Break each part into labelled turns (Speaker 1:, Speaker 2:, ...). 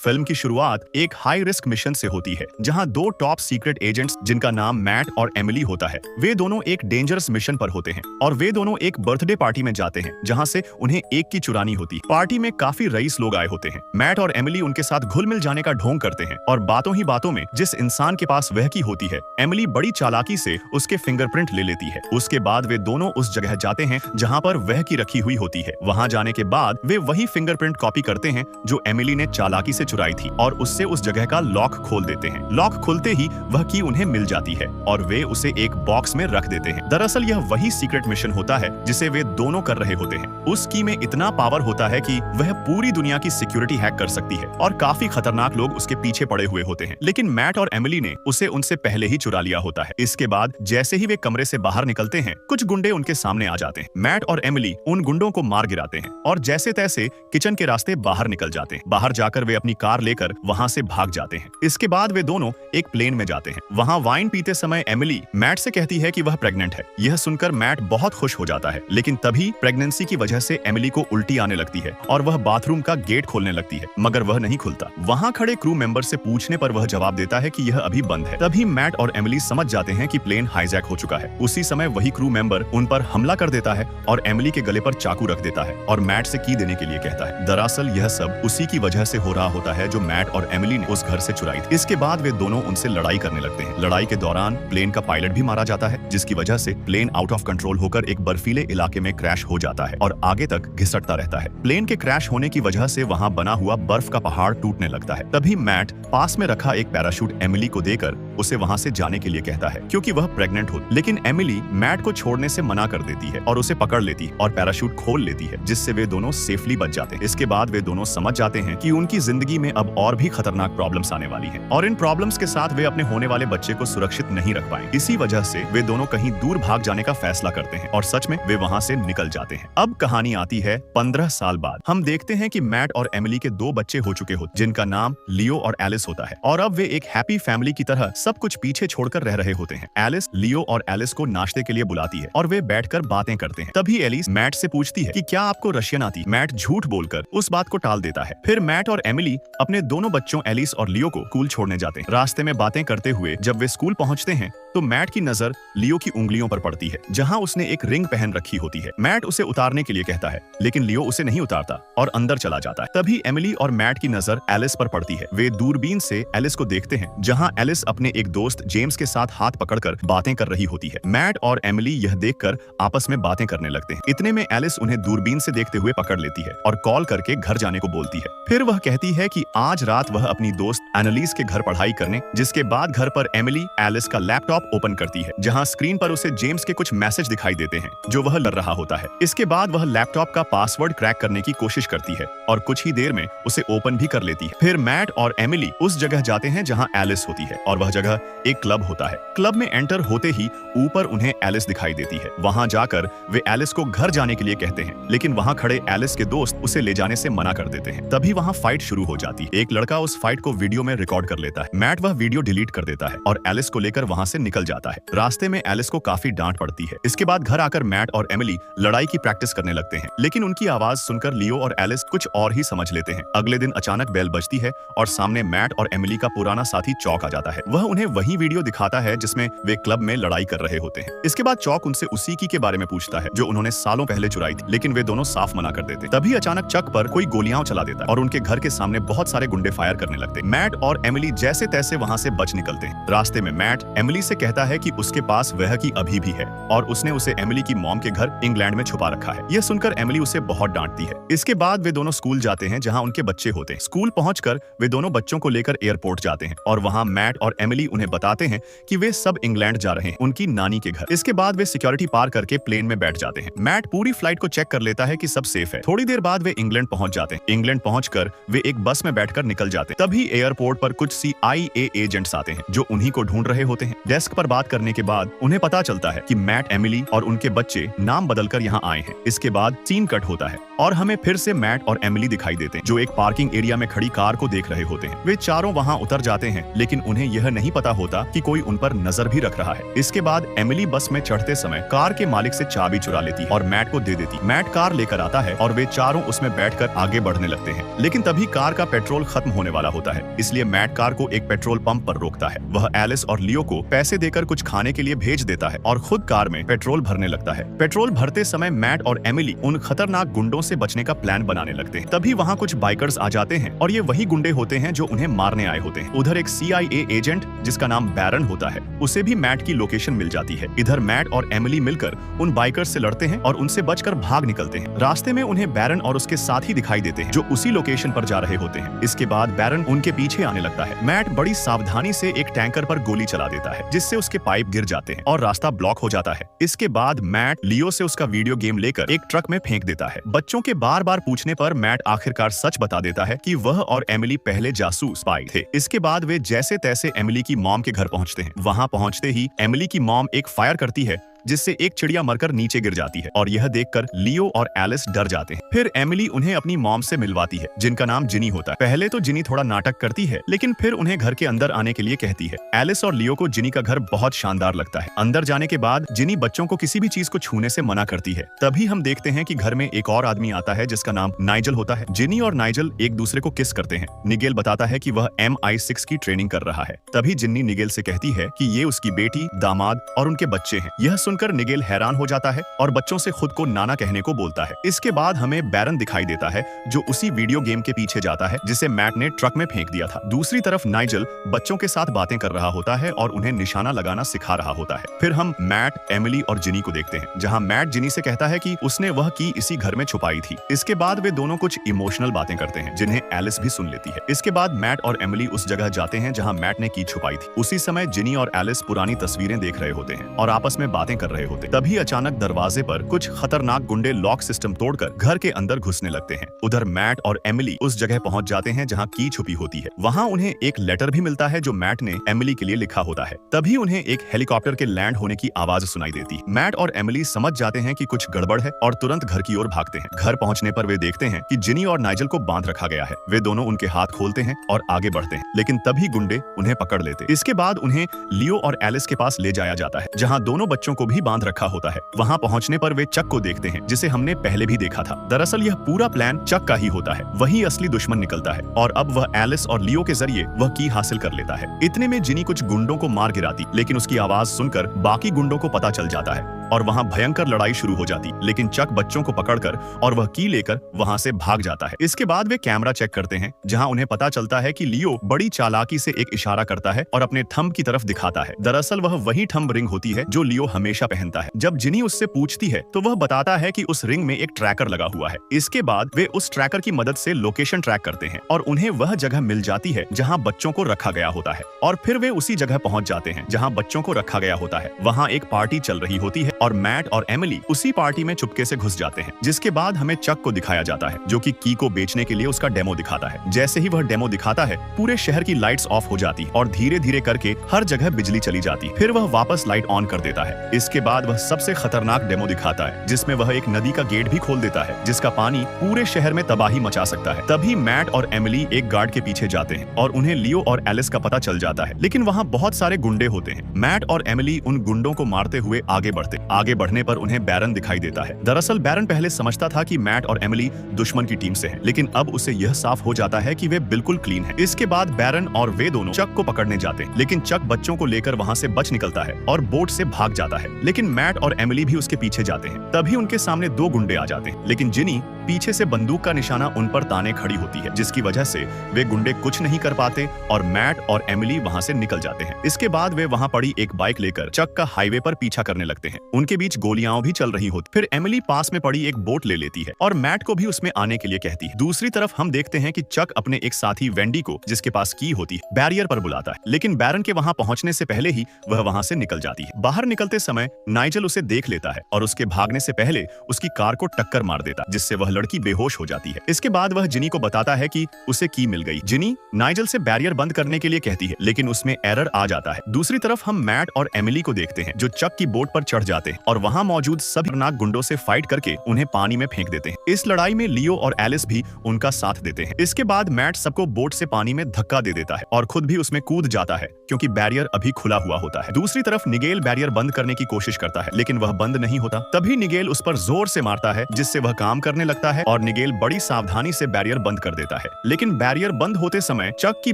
Speaker 1: Film की शुरुआत एक हाई रिस्क मिशन से होती है जहां दो टॉप सीक्रेट एजेंट्स जिनका नाम मैट और एमिली होता है, वे दोनों एक डेंजरस मिशन पर होते हैं और वे दोनों एक बर्थडे पार्टी में जाते हैं जहां से उन्हें एक की चुरानी होती है। पार्टी में काफी रईस लोग आए होते हैं। मैट और एमिली उनके साथ घुल मिल जाने का ढोंग करते हैं और बातों ही बातों में जिस इंसान के पास वह की होती है, एमिली बड़ी चालाकी से उसके फिंगरप्रिंट ले लेती है। उसके बाद वे दोनों उस जगह जाते हैं जहां पर वह की रखी हुई होती है। वहां जाने के बाद वे वही फिंगरप्रिंट कॉपी करते हैं जो एमिली ने चालाकी से चुराई थी और उससे उस जगह का लॉक खोल देते हैं। लॉक खुलते ही वह की उन्हें मिल जाती है और वे उसे एक बॉक्स में रख देते हैं। दरअसल यह वही सीक्रेट मिशन होता है जिसे वे दोनों कर रहे होते हैं। उस की में इतना पावर होता है कि वह पूरी दुनिया की सिक्योरिटी हैक कर सकती है और काफी खतरनाक लोग उसके पीछे पड़े हुए होते हैं। लेकिन मैट और एमिली ने उसे उनसे पहले ही चुरा लिया होता है। इसके बाद जैसे ही वे कमरे से बाहर निकलते हैं, कुछ गुंडे उनके सामने आ जाते हैं। मैट और एमिली उन गुंडों को मार गिराते हैं और जैसे तैसे किचन के रास्ते बाहर निकल जाते हैं। बाहर जाकर वे अपनी कार लेकर वहां से भाग जाते हैं। इसके बाद वे दोनों एक प्लेन में जाते हैं। वहां वाइन पीते समय एमिली मैट से कहती है कि वह प्रेग्नेंट है। यह सुनकर मैट बहुत खुश हो जाता है, लेकिन तभी प्रेगनेंसी की वजह से एमिली को उल्टी आने लगती है और वह बाथरूम का गेट खोलने लगती है, मगर वह नहीं खुलता। वहां खड़े क्रू मेंबर से पूछने पर वह जवाब देता है कि यह अभी बंद है। तभी मैट और एमिली समझ जाते हैं कि प्लेन हाईजैक हो चुका है। उसी समय वही क्रू मेंबर उन पर हमला कर देता है और एमिली के गले पर चाकू रख देता है और मैट से की देने के लिए कहता है। दरअसल यह सब उसी की वजह से हो रहा होता है जो मैट और एमिली ने उस घर से चुराई थी। इसके बाद वे दोनों उनसे लड़ाई करने लगते हैं। लड़ाई के दौरान प्लेन का पायलट भी मारा जाता है, जिसकी वजह से प्लेन आउट ऑफ कंट्रोल होकर एक बर्फीले इलाके में क्रैश हो जाता है और आगे तक घिसटता रहता है। प्लेन के क्रैश होने की वजह से वहां बना हुआ बर्फ का पहाड़ टूटने लगता है। तभी मैट पास में रखा एक पैराशूट एमिली को देकर उसे वहां से जाने के लिए कहता है, क्योंकि वह प्रेग्नेंट हो। लेकिन एमिली मैट को छोड़ने से मना कर देती है और उसे पकड़ लेती है और पैराशूट खोल लेती है, जिससे वे दोनों सेफली बच जाते हैं। इसके बाद वे दोनों समझ जाते हैं कि उनकी जिंदगी में अब और भी खतरनाक प्रॉब्लम्स आने वाली हैं और इन प्रॉब्लम्स के साथ वे अपने होने वाले बच्चे को सुरक्षित नहीं रख पाएंगे। इसी वजह से वे दोनों कहीं दूर भाग जाने का फैसला करते हैं और सच में वे वहां से निकल जाते हैं। अब कहानी आती है 15 साल बाद। हम देखते हैं कि मैट और एमिली के दो बच्चे हो चुके होते, जिनका नाम लियो और एलिस होता है और अब वे एक हैप्पी फैमिली की तरह सब कुछ पीछे छोड़कर रह रहे होते हैं। एलिस लियो और एलिस को नाश्ते के लिए बुलाती है और वे बैठकर बातें करते हैं। तभी एलिस मैट से पूछती है कि क्या आपको रशियन आती? मैट झूठ बोलकर उस बात को टाल देता है। फिर मैट और एमिली अपने दोनों बच्चों एलिस और लियो को स्कूल छोड़ने जाते हैं। रास्ते में बातें करते हुए जब वे स्कूल पहुंचते हैं तो मैट की नजर लियो की उंगलियों पर पड़ती है, जहां उसने एक रिंग पहन रखी होती है। मैट उसे उतारने के लिए कहता है, लेकिन लियो उसे नहीं उतारता और अंदर चला जाता है। तभी एमिली और मैट की नजर एलिस पर पड़ती है। वे दूरबीन से एलिस को देखते हैं, जहां एलिस अपने एक दोस्त जेम्स के साथ हाथ पकड़कर बातें कर रही होती है। मैट और एमिली यह देखकर आपस में बातें करने लगते हैं। इतने में एलिस उन्हें दूरबीन से देखते हुए पकड़ लेती है और कॉल करके घर जाने को बोलती है। फिर वह कहती है कि आज रात वह अपनी दोस्त एनालिस के घर पढ़ाई करने, जिसके बाद घर पर एमिली एलिस का लैपटॉप ओपन करती है, जहां स्क्रीन पर उसे जेम्स के कुछ मैसेज दिखाई देते हैं जो वह लड़ रहा होता है। इसके बाद वह लैपटॉप का पासवर्ड क्रैक करने की कोशिश करती है और कुछ ही देर में उसे ओपन भी कर लेती है। फिर मैट और एमिली उस जगह जाते हैं जहां एलिस होती है और वह जगह एक क्लब होता है। क्लब में एंटर होते ही ऊपर उन्हें एलिस दिखाई देती है। वहां जाकर वे एलिस को घर जाने के लिए कहते हैं, लेकिन वहां खड़े एलिस के दोस्त उसे ले जाने से मना कर देते हैं। तभी वहां फाइट शुरू हो जाती है। एक लड़का उस फाइट को वीडियो में रिकॉर्ड कर लेता है। मैट वह वीडियो डिलीट कर देता है और एलिस को लेकर वहां से निकल जाता है। रास्ते में एलिस को काफी डांट पड़ती है। इसके बाद घर आकर मैट और एमिली लड़ाई की प्रैक्टिस करने लगते हैं, लेकिन उनकी आवाज सुनकर लियो और एलिस कुछ और ही समझ लेते हैं। अगले दिन अचानक बेल बजती है और सामने मैट और एमिली का पुराना साथी चौक आ जाता है। वह उन्हें वही वीडियो दिखाता है जिसमें वे क्लब में लड़ाई कर रहे होते हैं। इसके बाद चौक उनसे उसी की के बारे में पूछता है जो उन्होंने सालों पहले चुराई थी, लेकिन वे दोनों साफ मना कर देते। तभी अचानक चक पर कोई गोलियां चला देता है और उनके घर के सामने बहुत सारे गुंडे फायर करने लगते। मैट और एमिली जैसे तैसे वहां से बच निकलते हैं। रास्ते में मैट एमिली से कहता है कि उसके पास वह की अभी भी है और उसने उसे एमिली की मॉम के घर इंग्लैंड में छुपा रखा है। यह सुनकर एमिली उसे बहुत डांटती है। इसके बाद वे दोनों स्कूल जाते हैं जहां उनके बच्चे होते हैं। स्कूल पहुंचकर वे दोनों बच्चों को लेकर एयरपोर्ट जाते हैं और वहां मैट और एमिली उन्हें बताते हैं कि वे सब इंग्लैंड जा रहे हैं, उनकी नानी के घर। इसके बाद वे सिक्योरिटी पार करके प्लेन में बैठ जाते हैं। मैट पूरी फ्लाइट को चेक कर लेता है कि सब सेफ है। थोड़ी देर बाद वे इंग्लैंड पहुंच जाते हैं। इंग्लैंड पहुंचकर वे एक बस में बैठकर निकल जाते हैं। तभी एयरपोर्ट पर कुछ CIA एजेंट्स आते हैं जो उन्हीं को ढूंढ रहे होते हैं। डेस्क पर बात करने के बाद उन्हें पता चलता है कि मैट, एमिली और उनके बच्चे नाम बदलकर यहाँ आए हैं। इसके बाद सीन कट होता है और हमें फिर से मैट और एमिली दिखाई देते हैं जो एक पार्किंग एरिया में खड़ी कार को देख रहे होते हैं। वे चारों वहाँ उतर जाते हैं, लेकिन उन्हें यह नहीं पता होता कि कोई उन पर नजर भी रख रहा है। इसके बाद एमिली बस में चढ़ते समय कार के मालिक से चाबी चुरा लेती और मैट को दे देती। मैट कार लेकर आता है और वे चारों उसमें बैठकर आगे बढ़ने लगते हैं, लेकिन तभी कार का पेट्रोल खत्म होने वाला होता है, इसलिए मैट कार को एक पेट्रोल पंप पर रोकता है। वह एलिस और लियो को पैसे देकर कुछ खाने के लिए भेज देता है और खुद कार में पेट्रोल भरने लगता है। पेट्रोल भरते समय मैट और एमिली उन खतरनाक गुंडों से बचने का प्लान बनाने लगते हैं। तभी वहाँ कुछ बाइकर्स आ जाते हैं और ये वही गुंडे होते हैं जो उन्हें मारने आए होते हैं। उधर एक CIA एजेंट जिसका नाम बैरन होता है, उसे भी मैट की लोकेशन मिल जाती है। इधर मैट और एमिली मिलकर उन बाइकर्स से लड़ते हैं और उनसे बचकर भाग निकलते हैं। रास्ते में उन्हें बैरन और उसके साथी दिखाई देते हैं जो उसी लोकेशन पर जा रहे होते हैं। इसके बाद बैरन उनके पीछे आने लगता है। मैट बड़ी सावधानी से एक टैंकर पर गोली चला देता है जिससे उसके पाइप गिर जाते हैं और रास्ता ब्लॉक हो जाता है। इसके बाद मैट लियो से उसका वीडियो गेम लेकर एक ट्रक में फेंक देता है। बच्चों के बार बार पूछने पर मैट आखिरकार सच बता देता है कि वह और एमिली पहले जासूस स्पाई थे। इसके बाद वे जैसे तैसे एमिली की मॉम के घर पहुंचते हैं। वहां पहुंचते ही एमिली की मॉम एक फायर करती है जिससे एक चिड़िया मरकर नीचे गिर जाती है और यह देखकर लियो और एलिस डर जाते हैं। फिर एमिली उन्हें अपनी मॉम से मिलवाती है जिनका नाम जिनी होता है। पहले तो जिनी थोड़ा नाटक करती है लेकिन फिर उन्हें घर के अंदर आने के लिए कहती है। एलिस और लियो को जिनी का घर बहुत शानदार लगता है। अंदर जाने के बाद जिनी बच्चों को किसी भी चीज को छूने से मना करती है। तभी हम देखते हैं कि घर में एक और आदमी आता है जिसका नाम नाइजल होता है। जिनी और नाइजल एक दूसरे को किस करते हैं। निगेल बताता है कि वह MI6 की ट्रेनिंग कर रहा है। तभी जिन्नी निगेल से कहती है कि ये उसकी बेटी, दामाद और उनके बच्चे हैं। यह सुनकर निगेल हैरान हो जाता है और बच्चों से खुद को नाना कहने को बोलता है। इसके बाद हमें बैरन दिखाई देता है जो उसी वीडियो गेम के पीछे जाता है जिसे मैट ने ट्रक में फेंक दिया था। दूसरी तरफ नाइजल बच्चों के साथ बातें कर रहा होता है और उन्हें निशाना लगाना सिखा रहा होता है। फिर हम मैट, एमिली और जिनी को देखते हैं जहां मैट जिनी से कहता है कि उसने वह की इसी घर में छुपाई थी। इसके बाद वे दोनों कुछ इमोशनल बातें करते हैं जिन्हें एलिस भी सुन लेती है। इसके बाद मैट और एमिली उस जगह जाते हैं जहां मैट ने की छुपाई थी। उसी समय जिनी और एलिस पुरानी तस्वीरें देख रहे होते हैं और आपस में बातें कर रहे होते। तभी अचानक दरवाजे पर कुछ खतरनाक गुंडे लॉक सिस्टम तोड़कर घर के अंदर घुसने लगते हैं। उधर मैट और एमिली उस जगह पहुंच जाते हैं जहां की छुपी होती है। वहां उन्हें एक लेटर भी मिलता है जो मैट ने एमिली के लिए लिखा होता है। तभी उन्हें एक हेलीकॉप्टर के लैंड होने की आवाज सुनाई देती है। मैट और एमिली समझ जाते हैं कि कुछ गड़बड़ है और तुरंत घर की ओर भागते हैं। घर पहुंचने पर वे देखते हैं कि जिनी और नाइजल को बांध रखा गया है। वे दोनों उनके हाथ खोलते हैं और आगे बढ़ते हैं लेकिन तभी गुंडे उन्हें पकड़ लेते। इसके बाद उन्हें लियो और एलिस के पास ले जाया जाता है जहां दोनों बच्चों को भी बांध रखा होता है। वहां पहुंचने पर वे चक को देखते हैं जिसे हमने पहले भी देखा था। दरअसल यह पूरा प्लान चक का ही होता है। वही असली दुश्मन निकलता है और अब वह एलिस और लियो के जरिए वह की हासिल कर लेता है। इतने में जिनी कुछ गुंडों को मार गिराती लेकिन उसकी आवाज सुनकर बाकी गुंडों को पता चल जाता है और वहां भयंकर लड़ाई शुरू हो जाती। लेकिन चक बच्चों को पकड़कर और वह की लेकर वहां से भाग जाता है। इसके बाद वे कैमरा चेक करते हैं जहां उन्हें पता चलता है कि लियो बड़ी चालाकी से एक इशारा करता है और अपने थंब की तरफ दिखाता है। दरअसल वह वही थंब रिंग होती है जो लियो हमेशा पहनता है। जब जिनी उससे पूछती है तो वह बताता है कि उस रिंग में एक ट्रैकर लगा हुआ है। इसके बाद वे उस ट्रैकर की मदद से लोकेशन ट्रैक करते हैं और उन्हें वह जगह मिल जाती है जहां बच्चों को रखा गया होता है और फिर वे उसी जगह पहुंच जाते हैं जहां बच्चों को रखा गया होता है। वहां एक पार्टी चल रही होती है और मैट और एमिली उसी पार्टी में चुपके से घुस जाते हैं। जिसके बाद हमें चक को दिखाया जाता है जो कि की को बेचने के लिए उसका डेमो दिखाता है। जैसे ही वह डेमो दिखाता है पूरे शहर की लाइट्स ऑफ हो जाती और धीरे धीरे करके हर जगह बिजली चली जाती। फिर वह वापस लाइट ऑन कर देता है। इसके बाद वह सबसे खतरनाक डेमो दिखाता है जिसमें वह एक नदी का गेट भी खोल देता है जिसका पानी पूरे शहर में तबाही मचा सकता है। तभी मैट और एमिली एक गार्ड के पीछे जाते हैं और उन्हें लियो और एलिस का पता चल जाता है लेकिन वहाँ बहुत सारे गुंडे होते हैं। मैट और एमिली उन गुंडों को मारते हुए आगे बढ़ने पर उन्हें बैरन दिखाई देता है। दरअसल बैरन पहले समझता था कि मैट और एमिली दुश्मन की टीम से हैं, लेकिन अब उसे यह साफ हो जाता है कि वे बिल्कुल क्लीन हैं। इसके बाद बैरन और वे दोनों चक को पकड़ने जाते हैं लेकिन चक बच्चों को लेकर वहाँ से बच निकलता है और बोट से भाग जाता है। लेकिन मैट और एमिली भी उसके पीछे जाते हैं। तभी उनके सामने दो गुंडे आ जाते हैं लेकिन जिनी पीछे से बंदूक का निशाना उन पर ताने खड़ी होती है जिसकी वजह से वे गुंडे कुछ नहीं कर पाते और मैट और एमिली वहां से निकल जाते हैं। इसके बाद वे वहां पड़ी एक बाइक लेकर चक का हाईवे पर पीछा करने लगते हैं। उनके बीच गोलियां भी चल रही होती। फिर एमिली पास में पड़ी एक बोट ले लेती है और मैट को भी उसमें आने के लिए कहती है। दूसरी तरफ हम देखते हैं कि चक अपने एक साथी वेंडी को, जिसके पास की होती है, बैरियर पर बुलाता है लेकिन बैरन के वहां पहुंचने से पहले ही वह वहां से निकल जाती है। बाहर निकलते समय नाइजल उसे देख लेता है और उसके भागने से पहले उसकी कार को टक्कर मार देता जिससे वह लड़की बेहोश हो जाती है। इसके बाद वह जिनी को बताता है कि उसे की मिल गई। जिनी नाइजल से बैरियर बंद करने के लिए कहती है लेकिन उसमें एरर आ जाता है। दूसरी तरफ हम मैट और एमिली को देखते हैं जो चक की बोट पर चढ़ जाते हैं और वहां मौजूद सभी खतरनाक गुंडों से फाइट करके उन्हें पानी में फेंक देते हैं। इस लड़ाई में लियो और एलिस भी उनका साथ देते हैं। इसके बाद मैट सबको बोट से पानी में धक्का दे देता है और खुद भी उसमें कूद जाता है क्योंकि बैरियर अभी खुला हुआ होता है। दूसरी तरफ निगेल बैरियर बंद करने की कोशिश करता है लेकिन वह बंद नहीं होता। तभी निगेल उस पर जोर से मारता है जिससे वह काम करने लगता लगता है और निगेल बड़ी सावधानी से बैरियर बंद कर देता है, लेकिन बैरियर बंद होते समय चक की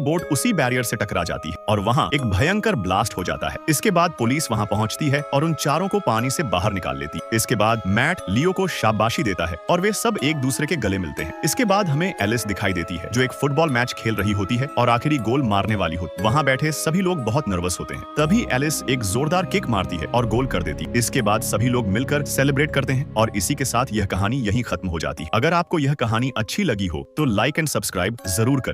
Speaker 1: बोट उसी बैरियर से टकरा जाती है और वहाँ एक भयंकर ब्लास्ट हो जाता है। इसके बाद पुलिस वहाँ पहुँचती है और उन चारों को पानी से बाहर निकाल लेती है। इसके बाद मैट लियो को शाबाशी देता है और वे सब एक दूसरे के गले मिलते हैं। इसके बाद हमें एलिस दिखाई देती है जो एक फुटबॉल मैच खेल रही होती है और आखिरी गोल मारने वाली होती है। वहाँ बैठे सभी लोग बहुत नर्वस होते हैं। तभी एलिस एक जोरदार किक मारती है और गोल कर देती है। इसके बाद सभी लोग मिलकर सेलिब्रेट करते हैं और इसी के साथ यह कहानी यहीं खत्म हो जाती है। अगर आपको यह कहानी अच्छी लगी हो तो लाइक एंड सब्सक्राइब जरूर करें।